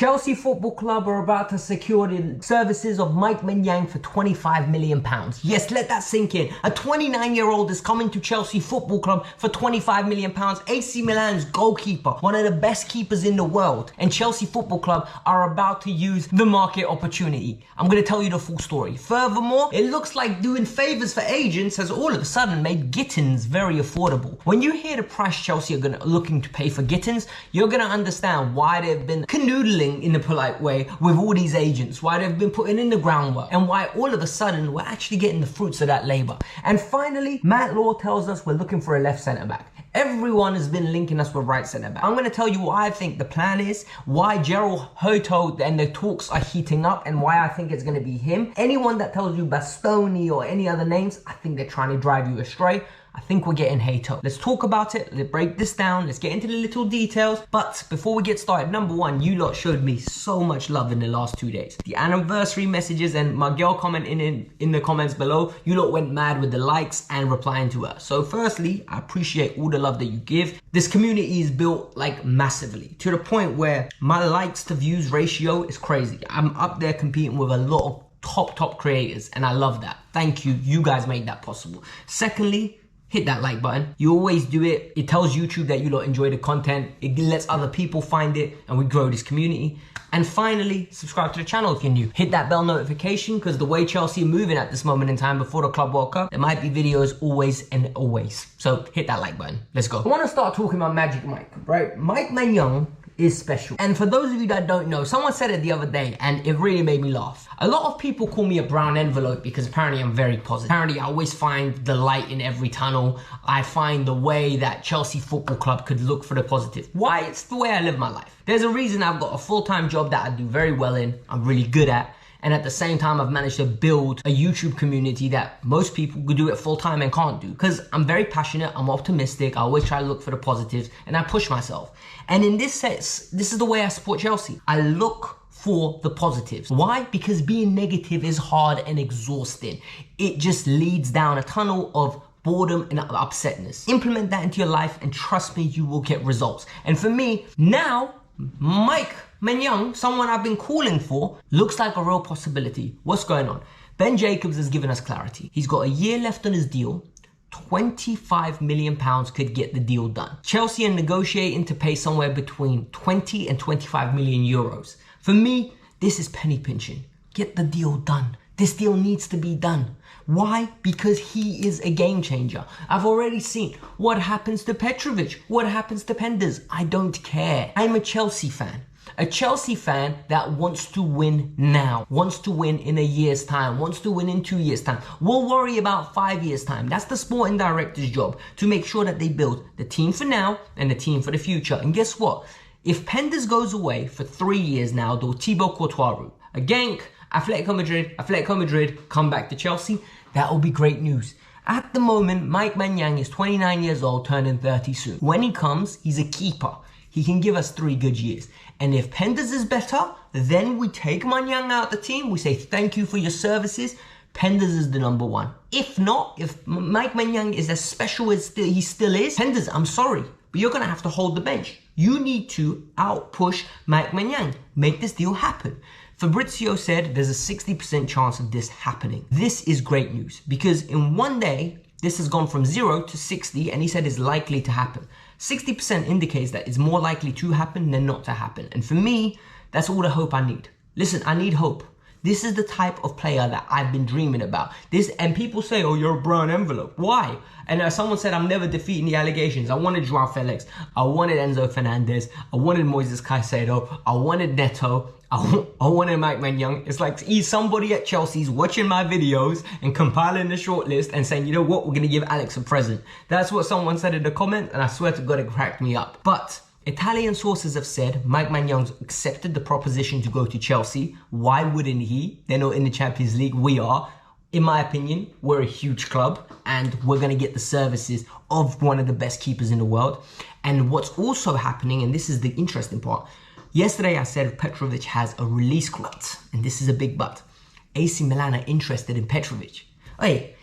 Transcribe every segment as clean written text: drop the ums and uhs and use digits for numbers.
Chelsea Football Club are about to secure the services of Maignan for £25 million. Yes, let that sink in. A 29-year-old is coming to Chelsea Football Club for £25 million. AC Milan's goalkeeper, one of the best keepers in the world. And Chelsea Football Club are about to use the market opportunity. I'm going to tell you the full story. Furthermore, it looks like doing favours for agents has all of a sudden made Gittens very affordable. When you hear the price Chelsea are looking to pay for Gittens, you're going to understand why they've been canoodling in a polite way with all these agents, why they've been putting in the groundwork, and why all of a sudden we're actually getting the fruits of that labour. And finally, Matt Law tells us we're looking for a left centre back. Everyone has been linking us with right centre back. I'm going to tell you what I think the plan is, why Hato and the talks are heating up, and why I think it's going to be him. Anyone that tells you Bastoni or any other names, I think they're trying to drive you astray. I think we're getting Hato. Let's talk about it. Let's break this down. Let's get into the little details. But before we get started, number one, you lot showed me so much love in the last 2 days. The anniversary messages and my girl commenting in the comments below, you lot went mad with the likes and replying to her. So firstly, I appreciate all the love that you give. This community is built like massively to the point where my likes to views ratio is crazy. I'm up there competing with a lot of top creators, and I love that. Thank you. You guys made that possible. Secondly, hit that like button. You always do it. It tells YouTube that you lot enjoy the content. It lets other people find it, and we grow this community. And finally, subscribe to the channel if you're new. Hit that bell notification, because the way Chelsea are moving at this moment in time before the Club World Cup, there might be videos always and always. So hit that like button. Let's go. I want to start talking about Magic Mike, right? Maignan is special. And for those of you that don't know, someone said it the other day and it really made me laugh. A lot of people call me a brown envelope because apparently I'm very positive. Apparently I always find the light in every tunnel. I find the way that Chelsea Football Club could look for the positive. Why? It's the way I live my life. There's a reason I've got a full-time job that I do very well in, I'm really good at. And at the same time, I've managed to build a YouTube community that most people could do it full time and can't do. Because I'm very passionate, I'm optimistic, I always try to look for the positives, and I push myself. And in this sense, this is the way I support Chelsea. I look for the positives. Why? Because being negative is hard and exhausting. It just leads down a tunnel of boredom and upsetness. Implement that into your life and trust me, you will get results. And for me, now, Maignan, someone I've been calling for, looks like a real possibility. What's going on? Ben Jacobs has given us clarity. He's got a year left on his deal. £25 million could get the deal done. Chelsea are negotiating to pay somewhere between 20 and 25 million euros. For me, this is penny pinching. Get the deal done. This deal needs to be done. Why? Because he is a game changer. I've already seen what happens to Petrovic, what happens to Penders. I don't care. I'm a Chelsea fan. A Chelsea fan that wants to win now, wants to win in a year's time, wants to win in 2 years' time. We'll worry about 5 years' time. That's the sporting director's job, to make sure that they build the team for now and the team for the future. And guess what? If Penders goes away for 3 years now, they'll Thibaut Courtois route. A Genk, Atletico Madrid, come back to Chelsea. That will be great news. At the moment, Maignan is 29 years old, turning 30 soon. When he comes, he's a keeper. He can give us 3 good years. And if Penders is better, then we take Maignan out the team. We say, thank you for your services. Penders is the number one. If not, if Maignan is as special as he still is, Penders, I'm sorry, but you're going to have to hold the bench. You need to outpush Maignan. Make this deal happen. Fabrizio said there's a 60% chance of this happening. This is great news because in 1 day, this has gone from 0 to 60 and he said it's likely to happen. 60% indicates that it's more likely to happen than not to happen. And for me, that's all the hope I need. Listen, I need hope. This is the type of player that I've been dreaming about. And people say, oh, you're a brown envelope. Why? And someone said, I'm never defeating the allegations. I wanted Joao Felix. I wanted Enzo Fernandez. I wanted Moises Caicedo. I wanted Neto. I wanted Maignan. It's like somebody at Chelsea's watching my videos and compiling the shortlist and saying, you know what, we're going to give Alex a present. That's what someone said in the comment, and I swear to God, it cracked me up. But Italian sources have said Maignan accepted the proposition to go to Chelsea. Why wouldn't he? They're not in the Champions League. We are. In my opinion, we're a huge club and we're going to get the services of one of the best keepers in the world. And what's also happening, and this is the interesting part, yesterday I said Petrovic has a release clause, and this is a big but. AC Milan are interested in Petrovic. Hey,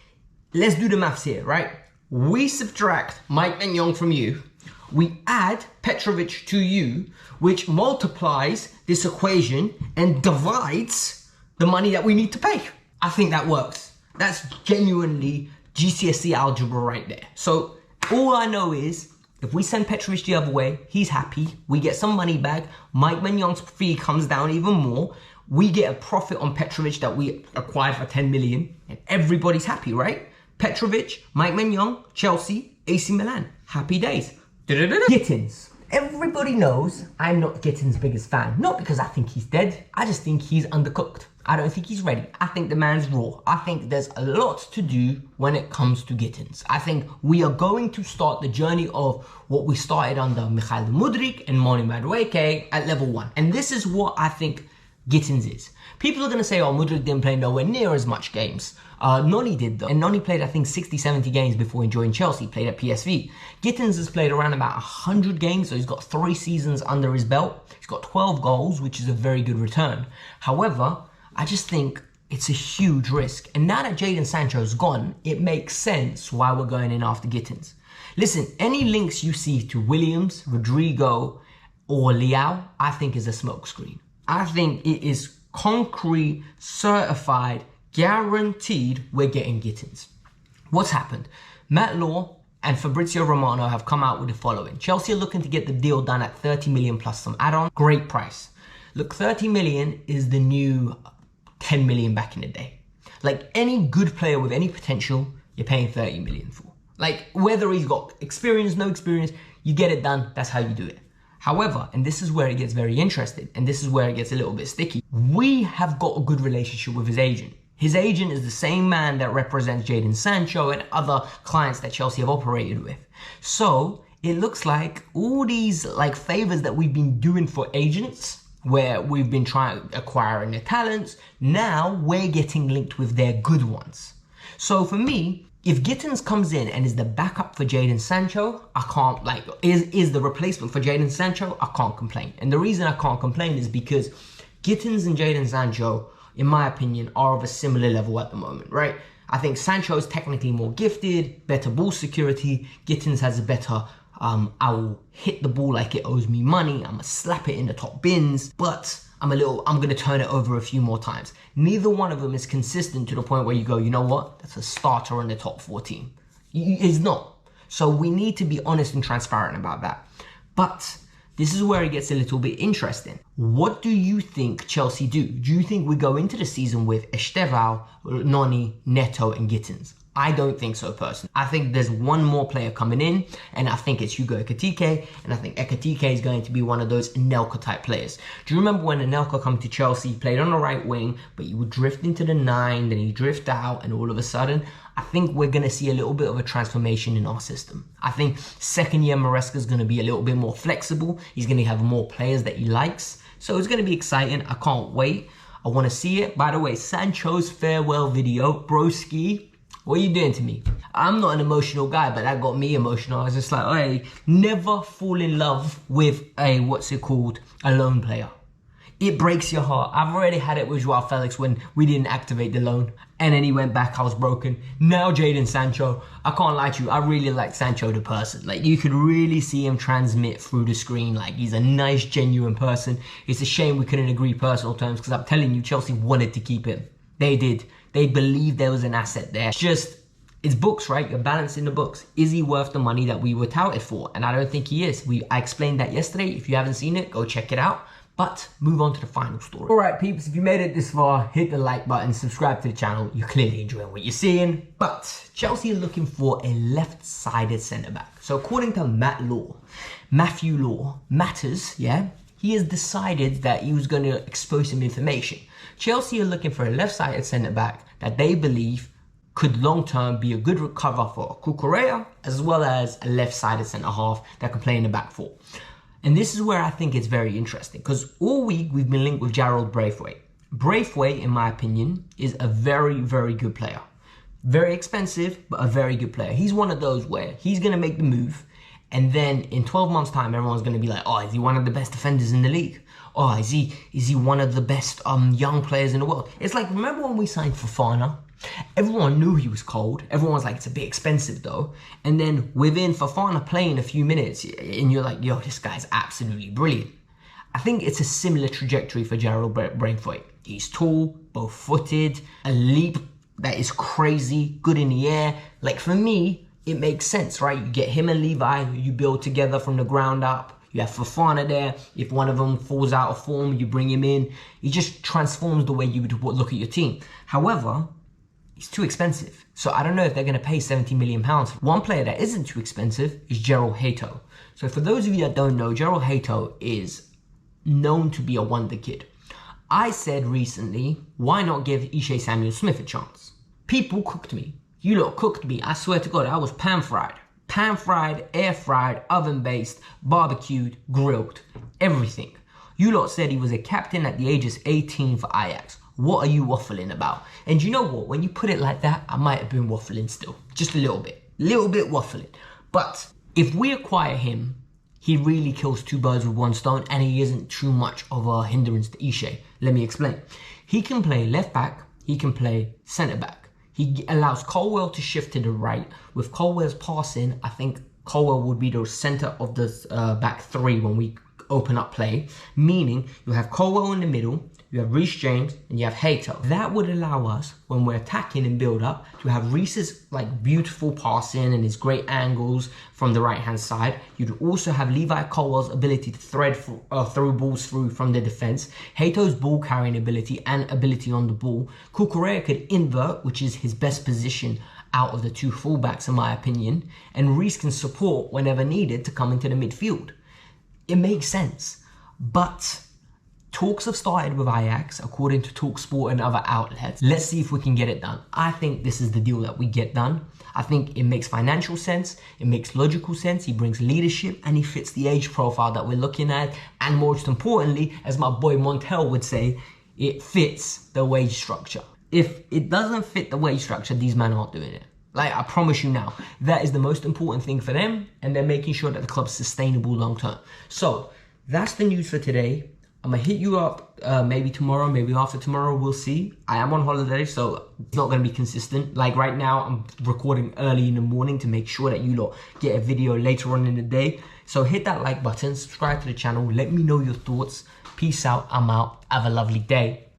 let's do the maths here, right? We subtract Maignan from you. We add Petrovic to you, which multiplies this equation and divides the money that we need to pay. I think that works. That's genuinely GCSE algebra right there. So all I know is if we send Petrovic the other way, he's happy. We get some money back. Mike Maignan's fee comes down even more. We get a profit on Petrovic that we acquired for 10 million. And everybody's happy, right? Petrovic, Mike Maignan, Chelsea, AC Milan. Happy days. Gittens. Everybody knows I'm not Gittens' biggest fan. Not because I think he's dead. I just think he's undercooked. I don't think he's ready. I think the man's raw. I think there's a lot to do when it comes to Gittens. I think we are going to start the journey of what we started under Mikhail Mudryk and Moni Madueke at level 1. And this is what I think Gittens is. People are going to say, oh, Mudryk didn't play nowhere near as much games. Noni did though. And Noni played, I think, 60, 70 games before he joined Chelsea, played at PSV. Gittens has played around about 100 games, so he's got 3 seasons under his belt. He's got 12 goals, which is a very good return. However, I just think it's a huge risk. And now that Jadon Sancho's gone, it makes sense why we're going in after Gittens. Listen, any links you see to Williams, Rodrigo, or Leao, I think is a smokescreen. I think it is concrete, certified, guaranteed we're getting Gittens. What's happened? Matt Law and Fabrizio Romano have come out with the following. Chelsea are looking to get the deal done at 30 million plus some add-on. Great price. Look, 30 million is the new 10 million back in the day. Like any good player with any potential, you're paying 30 million for. Like whether he's got experience, no experience, you get it done. That's how you do it. However, and this is where it gets very interesting, and this is where it gets a little bit sticky, we have got a good relationship with his agent. His agent is the same man that represents Jadon Sancho and other clients that Chelsea have operated with. So it looks like all these like favors that we've been doing for agents, where we've been trying acquiring their talents, now we're getting linked with their good ones. So for me, if Gittens comes in and is the backup for Jadon Sancho, I can't is the replacement for Jadon Sancho, I can't complain. And the reason I can't complain is because Gittens and Jadon Sancho, in my opinion, are of a similar level at the moment, right? I think Sancho is technically more gifted, better ball security. Gittens has a better, I will hit the ball like it owes me money. I'm gonna slap it in the top bins, but I'm gonna turn it over a few more times. Neither one of them is consistent to the point where you go, you know what? That's a starter in the top 14. It's not. So we need to be honest and transparent about that. But this is where it gets a little bit interesting. What do you think Chelsea do? Do you think we go into the season with Estevao, Noni, Neto, and Gittens? I don't think so, personally. I think there's one more player coming in, and I think it's Hugo Ekitike, and I think Ekitike is going to be one of those Anelka type players. Do you remember when Anelka came to Chelsea, he played on the right wing, but he would drift into the 9, then he'd drift out, and all of a sudden, I think we're going to see a little bit of a transformation in our system. I think second year Maresca is going to be a little bit more flexible. He's going to have more players that he likes. So it's going to be exciting. I can't wait. I want to see it. By the way, Sancho's farewell video, broski, what are you doing to me? I'm not an emotional guy, but that got me emotional. I was just like, hey, never fall in love with a, a lone player. It breaks your heart. I've already had it with Joao Felix when we didn't activate the loan. And then he went back, I was broken. Now Jadon Sancho, I can't lie to you, I really like Sancho the person. Like you could really see him transmit through the screen. Like he's a nice, genuine person. It's a shame we couldn't agree personal terms because I'm telling you, Chelsea wanted to keep him. They did. They believed there was an asset there. It's books, right? You're balancing the books. Is he worth the money that we were touted for? And I don't think he is. I explained that yesterday. If you haven't seen it, go check it out. But move on to the final story. All right, peeps, if you made it this far, hit the like button, subscribe to the channel. You're clearly enjoying what you're seeing. But Chelsea are looking for a left-sided centre-back. So according to Matthew Law, Matters, yeah, he has decided that he was going to expose some information. Chelsea are looking for a left-sided centre-back that they believe could long-term be a good cover for Cucurella, as well as a left-sided centre-half that can play in the back four. And this is where I think it's very interesting because all week we've been linked with Jarrell Braithwaite. Braithwaite, in my opinion, is a very, very good player. Very expensive, but a very good player. He's one of those where he's going to make the move and then in 12 months' time, everyone's going to be like, oh, is he one of the best defenders in the league? Oh, is he one of the best young players in the world? It's like, remember when we signed Fofana? Everyone knew he was cold. Everyone's like, it's a bit expensive though. And then within Fofana playing a few minutes, and you're like, yo, this guy's absolutely brilliant. I think it's a similar trajectory for Gerald Braithwaite. He's tall, both-footed, a leap that is crazy, good in the air. Like for me, it makes sense, right? You get him and Levi, you build together from the ground up. You have Fofana there. If one of them falls out of form, you bring him in. He just transforms the way you would look at your team. However, he's too expensive. So I don't know if they're going to pay £70 million. One player that isn't too expensive is Gerald Hato. So for those of you that don't know, Gerald Hato is known to be a wonder kid. I said recently, why not give Ishe Samuel-Smith a chance? People cooked me. You lot cooked me. I swear to God, I was pan-fried. Pan-fried, air-fried, oven-based, barbecued, grilled, everything. You lot said he was a captain at the age of 18 for Ajax. What are you waffling about? And you know what? When you put it like that, I might have been waffling still. Just a little bit. Little bit waffling. But if we acquire him, he really kills two birds with one stone, and he isn't too much of a hindrance to Ishe. Let me explain. He can play left back. He can play centre back. He allows Colwell to shift to the right. With Colwell's passing, I think Colwell would be the centre of the back three when we open up play. Meaning, you have Colwell in the middle, you have Reece James, and you have Hato. That would allow us, when we're attacking and build up, to have Reece's like beautiful passing and his great angles from the right-hand side. You'd also have Levi Colwell's ability to thread throw balls through from the defense, Hato's ball carrying ability and ability on the ball. Cucurella could invert, which is his best position out of the two fullbacks in my opinion, and Reece can support whenever needed to come into the midfield. It makes sense, but talks have started with Ajax, according to TalkSport and other outlets. Let's see if we can get it done. I think this is the deal that we get done. I think it makes financial sense, it makes logical sense, he brings leadership, and he fits the age profile that we're looking at. And most importantly, as my boy Montel would say, it fits the wage structure. If it doesn't fit the wage structure, these men aren't doing it. Like, I promise you now, that is the most important thing for them, and they're making sure that the club's sustainable long term. So, that's the news for today. I'm going to hit you up maybe tomorrow, maybe after tomorrow, we'll see. I am on holiday, so it's not going to be consistent. Like right now, I'm recording early in the morning to make sure that you lot get a video later on in the day. So hit that like button, subscribe to the channel, let me know your thoughts. Peace out, I'm out, have a lovely day.